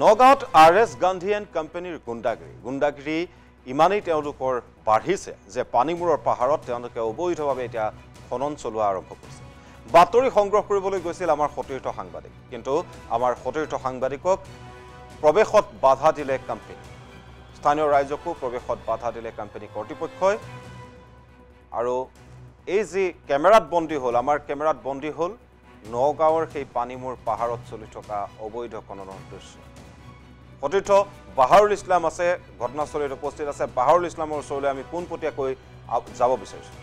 নগাঁৱত RS Gandhi and কোম্পানীৰ গুণ্ডাগিৰি ইমানেই তেওঁলোকৰ বাঢ়িছে যে পানীমূৰৰ পাহাৰত তেওঁলোকে অবৈধভাৱে এতিয়া খনন চলোৱা আৰম্ভ কৰিছে। বাতৰি সংগ্ৰহ কৰিবলৈ গৈছিল আমাৰ সতীৰ্থ সাংবাদিক, কিন্তু আমাৰ সতীৰ্থ সাংবাদিকক প্ৰৱেশত বাধা দিলে কোম্পানী। স্থানীয় ৰাইজকো প্ৰৱেশত বাধা দিলে কোম্পানী কৰ্তৃপক্ষই। আৰু এই যি কেমেৰাত বন্দী হ'ল, আমাৰ কেমেৰাত বন্দী হ'ল নগাঁৱৰ সেই পানীমূৰ পাহাৰত চলি থকা অবৈধ খননৰ দৃশ্য। সতীৰ্থ বাহাৰুল ইছলাম আছে, ঘটনাস্থলীত উপস্থিত আছে। বাহাৰুল ইছলামৰ ওচৰলৈ আমি পোনপটীয়াকৈ যাব বিচাৰিছোঁ।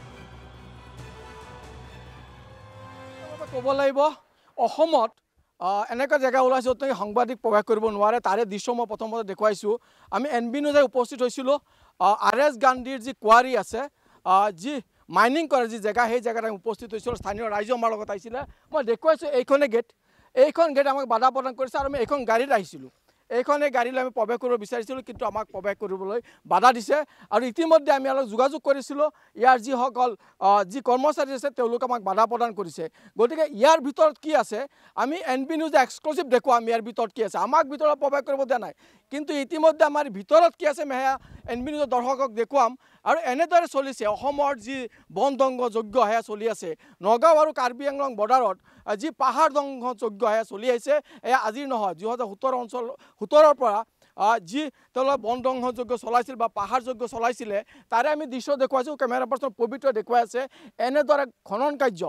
ক'ব লাগিব অসমত এনেকুৱা জেগা ওলাইছে য'ত নেকি সাংবাদিক প্ৰৱেশ কৰিব নোৱাৰে। তাৰে দৃশ্য মই প্ৰথমতে দেখুৱাইছোঁ। আমি NB নিউজে উপস্থিত হৈছিলোঁ। RS গান্ধীৰ যি কোৱাৰী আছে, যি মাইনিং কৰে যি জেগা, সেই জেগাত আমি উপস্থিত হৈছিলোঁ। স্থানীয় ৰাইজে আমাৰ লগত আহিছিলে। মই দেখুৱাইছোঁ এইখনে গেট, এইখন গেট আমাক বাধা প্ৰদান কৰিছে আৰু আমি এইখন গাড়ীত আহিছিলোঁ। এইখনে গাড়ীলৈ আমি প্ৰৱেশ কৰিব বিচাৰিছিলোঁ, কিন্তু আমাক প্ৰৱেশ কৰিবলৈ বাধা দিছে। আৰু ইতিমধ্যে আমি অলপ যোগাযোগ কৰিছিলোঁ। ইয়াৰ যিসকল যি কৰ্মচাৰী আছে তেওঁলোকে আমাক বাধা প্ৰদান কৰিছে। গতিকে ইয়াৰ ভিতৰত কি আছে আমি NB নিউজে এক্সক্লুচিভ দেখুৱাম। ইয়াৰ ভিতৰত কি আছে, আমাক ভিতৰত প্ৰৱেশ কৰিব দিয়া নাই, কিন্তু ইতিমধ্যে আমাৰ ভিতৰত কি আছে সেয়া NB নিউজৰ দৰ্শকক দেখুৱাম। আৰু এনেদৰে চলিছে অসমৰ যি বন ধ্বংস যজ্ঞ সেয়া চলি আছে। নগাঁও আৰু কাৰ্বি আংলং বৰ্ডাৰত যি পাহাৰ ধ্বংস যজ্ঞ সেয়া চলি আহিছে। এয়া আজিৰ নহয়, 2017 পৰা যি তেওঁলোকে বন ধ্বংস যজ্ঞ চলাইছিল বা পাহাৰ যজ্ঞ চলাইছিলে, তাৰে আমি দৃশ্য দেখুৱাইছোঁ। কেমেৰা পাৰ্চন পবিত্ৰ দেখুৱাই আছে এনেদৰে খনন কাৰ্য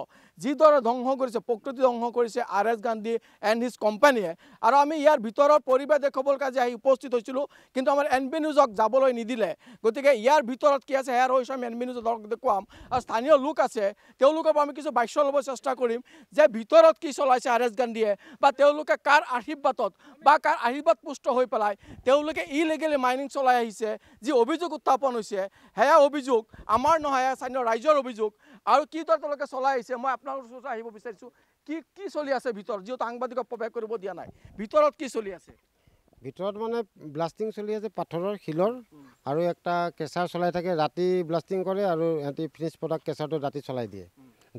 যিদৰে ধ্বংস কৰিছে, প্ৰকৃতি ধ্বংস কৰিছে RS গান্ধী এণ্ড হিজ কোম্পানীয়ে। আৰু আমি ইয়াৰ ভিতৰৰ পৰিৱেশ দেখুৱাবৰ কাৰণে আহি উপস্থিত হৈছিলোঁ, কিন্তু আমাৰ NB নিউজক যাবলৈ নিদিলে। গতিকে ইয়াৰ ভিতৰত কি আছে সেয়া ৰৈছোঁ আমি NB নিউজৰ দেখুৱাম। আৰু স্থানীয় লোক আছে, তেওঁলোকৰ পৰা আমি কিছু বাক্য ল'ব চেষ্টা কৰিম যে ভিতৰত কি চলাইছে RS গান্ধীয়ে, বা তেওঁলোকে কাৰ আশীৰ্বাদত বা কাৰ আশীৰ্বাদ পুষ্ট হৈ পেলাই তেওঁলোকে ইলিগেলি মাইনিং চলাই আহিছে। যি অভিযোগ উত্থাপন হৈছে সেয়া অভিযোগ আমাৰ নহয়, স্থানীয় ৰাইজৰ অভিযোগ। আৰু কিদৰে তেওঁলোকে চলাই আহিছে মই আপোনালোকৰ ওচৰত আহিব বিচাৰিছোঁ। কি চলি আছে ভিতৰত, যিহেতু সাংবাদিকক প্ৰৱেশ কৰিব দিয়া নাই, ভিতৰত কি চলি আছে? ভিতৰত মানে ব্লাষ্টিং চলি আছে, পাথৰৰ শিলৰ, আৰু একটা কেঁচাৰ চলাই থাকে। ৰাতি ব্লাষ্টিং কৰে আৰু সিহঁতি ফিনিছ প্ৰডাক্ট কেঁচাৰটো ৰাতি চলাই দিয়ে।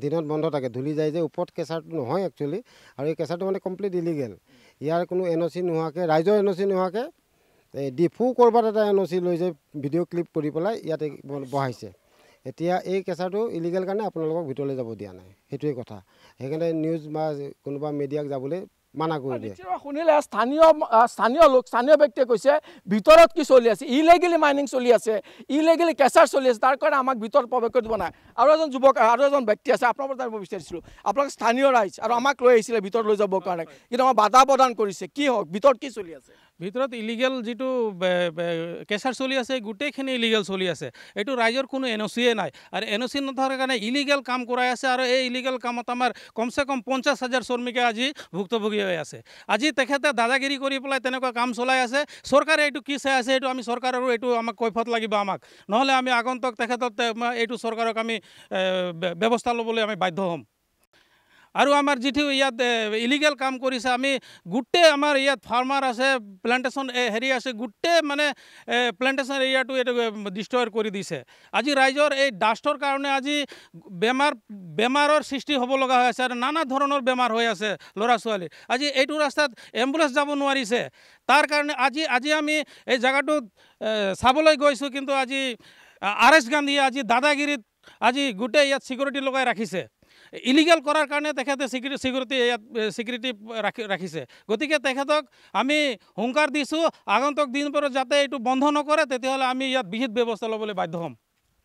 দিনত বন্ধ থাকে, ধূলি যায় যে ওপৰত কেঁচাৰটো নহয় একচুৱেলি। আৰু এই কেঁচাৰটো মানে কমপ্লিট ইলিগেল। ইয়াৰ কোনো NOC নোহোৱাকৈ, ৰাইজৰ NOC নোহোৱাকৈ এই ডিফু ক'ৰবাত এটা NOC লৈ যায় ভিডিঅ' ক্লিপ কৰি পেলাই ইয়াতে বহাইছে। এতিয়া এই কেঁচাৰটো ইলিগেল কাৰণে আপোনালোকক ভিতৰলৈ যাব দিয়া নাই, সেইটোৱে কথা। সেইকাৰণে নিউজ বা কোনোবা মিডিয়াক যাবলৈ মানা কৰি দিয়ে। শুনিলে স্থানীয় লোক, স্থানীয় ব্যক্তিয়ে কৈছে ভিতৰত কি চলি আছে, ইলিগেলি মাইনিং চলি আছে, ইলিগেলি কেঁচাৰ চলি আছে, তাৰ কাৰণে আমাক ভিতৰত প্ৰৱেশ কৰি দিব নাই। আৰু এজন যুৱক, আৰু এজন ব্যক্তি আছে, আপোনাৰ পৰা জানিব বিচাৰিছিলোঁ। আপোনালোক স্থানীয় ৰাইজ আৰু আমাক লৈ আহিছিলে ভিতৰত লৈ যাবৰ কাৰণে, কিন্তু আমাক বাধা প্ৰদান কৰিছে। কি হওক, ভিতৰত কি চলি আছে? ভিতৰত ইলিগেল যিটো কেঁচাৰ চলি আছে গোটেইখিনি ইলিগেল চলি আছে। এইটো ৰাইজৰ কোনো NOCয়ে নাই, আৰু NOC নথকাৰ কাৰণে ইলিগেল কাম কৰাই আছে। আৰু এই ইলিগেল কামত আমাৰ কমচে কম 50,000 শ্ৰমিকে আজি ভুক্তভোগী হৈ আছে। আজি তেখেতে দাদাগিৰি কৰি পেলাই তেনেকুৱা কাম চলাই আছে। চৰকাৰে এইটো কি চাই আছে, এইটো আমি চৰকাৰৰো এইটো আমাক কৈফত লাগিব আমাক, নহ'লে আমি আগন্তুক তেখেতক এইটো চৰকাৰক আমি ব্যৱস্থা ল'বলৈ আমি বাধ্য হ'ম। আৰু আমাৰ যিটো ইয়াত ইলিগেল কাম কৰিছে, আমি গোটেই আমাৰ ইয়াত ফাৰ্মাৰ আছে, প্লেণ্টেশ্যন হেৰি আছে, গোটেই মানে প্লেণ্টেশ্যন এৰিয়াটো এইটো ডিষ্ট্ৰয় কৰি দিছে। আজি ৰাইজৰ এই ডাষ্টৰ কাৰণে আজি বেমাৰৰ সৃষ্টি হ'ব লগা হৈ আছে, আৰু নানা ধৰণৰ বেমাৰ হৈ আছে ল'ৰা ছোৱালীৰ। আজি এইটো ৰাস্তাত এম্বুলেঞ্চ যাব নোৱাৰিছে। তাৰ কাৰণে আজি আমি এই জেগাটোত চাবলৈ গৈছোঁ, কিন্তু আজি RS গান্ধীয়ে আজি দাদাগিৰিত আজি গোটেই ইয়াত ছিকিউৰিটি লগাই ৰাখিছে। ইলিগেল কৰাৰ কাৰণে তেখেতে ছিকিউৰিটি ৰাখিছে। গতিকে তেখেতক আমি হুংকাৰ দিছোঁ, আগন্তুক দিনবোৰত যাতে এইটো বন্ধ নকৰে, তেতিয়াহ'লে আমি ইয়াত বিহিত ব্যৱস্থা ল'বলৈ বাধ্য হ'ম।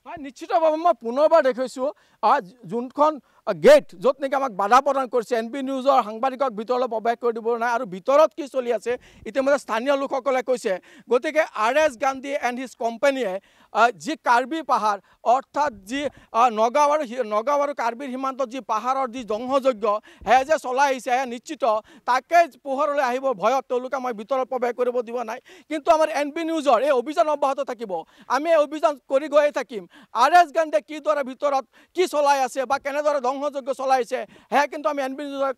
হয়, নিশ্চিতভাৱে মই পুনৰবাৰ দেখুৱাইছোঁ যোনখন গেট য'ত নেকি আমাক বাধা প্ৰদান কৰিছে। NB নিউজৰ সাংবাদিকক ভিতৰলৈ প্ৰৱেশ কৰি দিব নাই। আৰু ভিতৰত কি চলি আছে ইতিমধ্যে স্থানীয় লোকসকলে কৈছে। গতিকে RS গান্ধী এণ্ড হিজ কোম্পানীয়ে যি কাৰ্বি পাহাৰ, অৰ্থাৎ যি নগাঁও আৰু কাৰ্বিৰ সীমান্তত যি পাহাৰৰ যি ধ্বংসযজ্ঞ সেয়া যে চলাই আহিছে, সেয়া নিশ্চিত তাকে পোহৰলৈ আহিব ভয়ত তেওঁলোকে মই ভিতৰত প্ৰৱেশ কৰিব দিব নাই। কিন্তু আমাৰ NB নিউজৰ এই অভিযান অব্যাহত থাকিব। আমি এই অভিযান কৰি গৈয়ে থাকিম। RS গান্ধীয়ে কিদৰে ভিতৰত কি চলাই আছে বা কেনেদৰে ধ্বংসযজ্ঞ চলাইছে সেয়া কিন্তু আমি NB নিউজক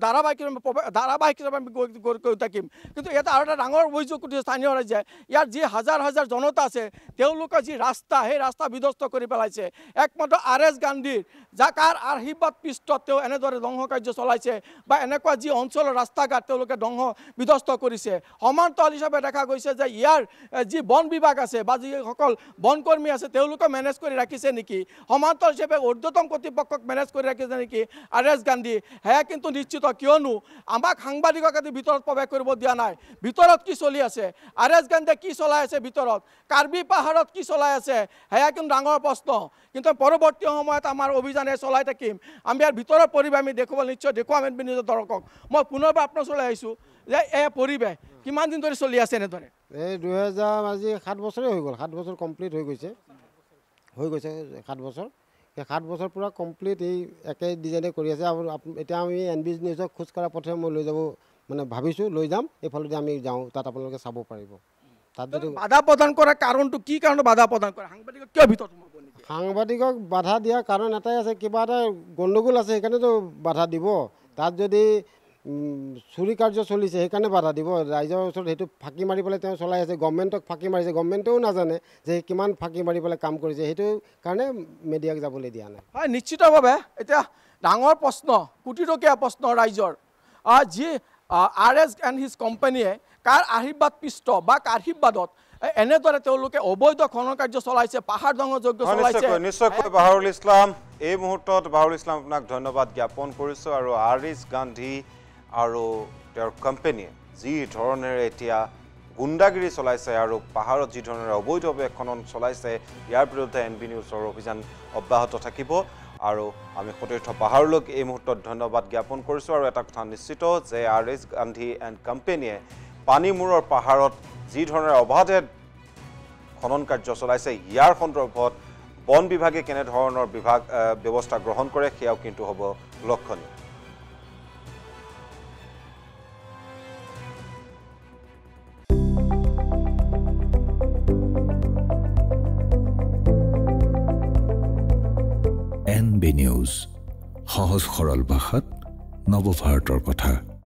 ধাৰাবাহিক হিচাপে আমি কৰি থাকিম কিন্তু ইয়াতে আৰু এটা ডাঙৰ অভিযোগ উঠিছে স্থানীয় ৰাইজে ইয়াৰ যি হাজাৰ হাজাৰ জনতা আছে তেওঁলোকৰ যি ৰাস্তা সেই ৰাস্তা বিধ্বস্ত কৰি পেলাইছে একমাত্ৰ RS গান্ধীৰ যাৰ আশীৰ্বাদ পৃষ্ঠত তেওঁ এনেদৰে ধ্বংস কাৰ্য চলাইছে বা এনেকুৱা যি অঞ্চলৰ ৰাস্তা ঘাট তেওঁলোকে ধ্বংস বিধ্বস্ত কৰিছে সমান্তৰাল হিচাপে দেখা গৈছে যে ইয়াৰ যি বন বিভাগ আছে বা যিসকল বনকৰ্মী আছে তেওঁলোকে মেনেজ কৰি ৰাখিছে নেকি সমান্তৰাল হিচাপে ঊৰ্ধ্বতম কৰ্তৃপক্ষক মেনেজ কৰি ৰাখিছে নেকি RS গান্ধী সেয়া কিন্তু নিশ্চিত কিয়নো আমাক সাংবাদিকক আজি ভিতৰত প্ৰৱেশ কৰিব দিয়া নাই ভিতৰত কি চলি আছে RS গান্ধীয়ে কি চলাই আছে ভিতৰত কাৰ্বি পাহাৰত কি চলাই আছে সেয়া কিন্তু ডাঙৰ প্ৰশ্ন কিন্তু পৰৱৰ্তী সময়ত আমাৰ অভিযানে চলাই থাকিম আমি ইয়াৰ ভিতৰৰ পৰিৱেশ আমি নিশ্চয় দেখুৱাম NB নিউজৰ দৰ্শকক মই পুনৰবাৰ আপোনাৰ ওচৰলৈ আহিছোঁ যে এই পৰিৱেশ কিমান দিন ধৰি চলি আছে এনেদৰে এই 2000 আজি 7 বছৰে হৈ গ'ল 7 বছৰ কমপ্লিট হৈ গৈছে 7 বছৰ এই 7 বছৰ পুৰা কমপ্লিট এই একে ডিজাইনে কৰি আছে আৰু এতিয়া আমি NB নিউজক খোজ কঢ়া পথে মই লৈ যাব মানে ভাবিছোঁ লৈ যাম এইফালেদি আমি যাওঁ তাত আপোনালোকে চাব পাৰিব তাত যদি বাধা প্ৰদান কৰাৰ কাৰণটো কি কাৰণত বাধা প্ৰদান কৰে সাংবাদিকক কিয় ভিতৰত সোমাব নেকি সাংবাদিকক বাধা দিয়াৰ কাৰণ এটাই আছে কিবা এটা গণ্ডগোল আছে সেইকাৰণেতো বাধা দিব তাত যদি চুৰি কাৰ্য চলিছে সেইকাৰণে বাধা দিব ৰাইজৰ ওচৰত সেইটো ফাঁকি মাৰি পেলাই তেওঁ চলাই আছে গভৰ্ণমেণ্টক ফাঁকি মাৰিছে গভৰ্ণমেণ্টেও নাজানে যে কিমান ফাঁকি মাৰি পেলাই কাম কৰিছে সেইটো কাৰণে মিডিয়াক যাবলৈ দিয়া নাই হয় নিশ্চিতভাৱে এতিয়া ডাঙৰ প্ৰশ্ন কোটিটকীয়া প্ৰশ্ন ৰাইজৰ যি RS এণ্ড হিজ কোম্পানীয়ে কাৰ আশীৰ্বাদ পৃষ্ঠ বা আশীৰ্বাদত এনেদৰে তেওঁলোকে অবৈধ খনন কাৰ্য চলাইছে পাহাৰ ধ্বংসযজ্ঞ চলাইছে নিশ্চয়কৈ বাহাৰুল ইছলাম এই মুহূৰ্তত বাহাৰুল ইছলাম আপোনাক ধন্যবাদ জ্ঞাপন কৰিছোঁ আৰু RS গান্ধী আৰু তেওঁৰ কোম্পানীয়ে যি ধৰণেৰে এতিয়া গুণ্ডাগিৰি চলাইছে আৰু পাহাৰত যি ধৰণেৰে অবৈধভাৱে খনন চলাইছে ইয়াৰ বিৰুদ্ধে NB নিউজৰ অভিযান অব্যাহত থাকিব আৰু আমি সতীৰ্থ বাহাৰুলক এই মুহূৰ্তত ধন্যবাদ জ্ঞাপন কৰিছোঁ আৰু এটা কথা নিশ্চিত যে RS গান্ধী এণ্ড কোম্পানীয়ে পানীমূৰৰ পাহাৰত যি ধৰণেৰে অবাধে খনন কাৰ্য চলাইছে ইয়াৰ সন্দৰ্ভত বন বিভাগে কেনেধৰণৰ ব্যৱস্থা গ্ৰহণ কৰে সেয়াও কিন্তু হ'ব লক্ষণীয় NB নিউজ সহজ সৰল ভাষাত নৱভাৰতৰ কথা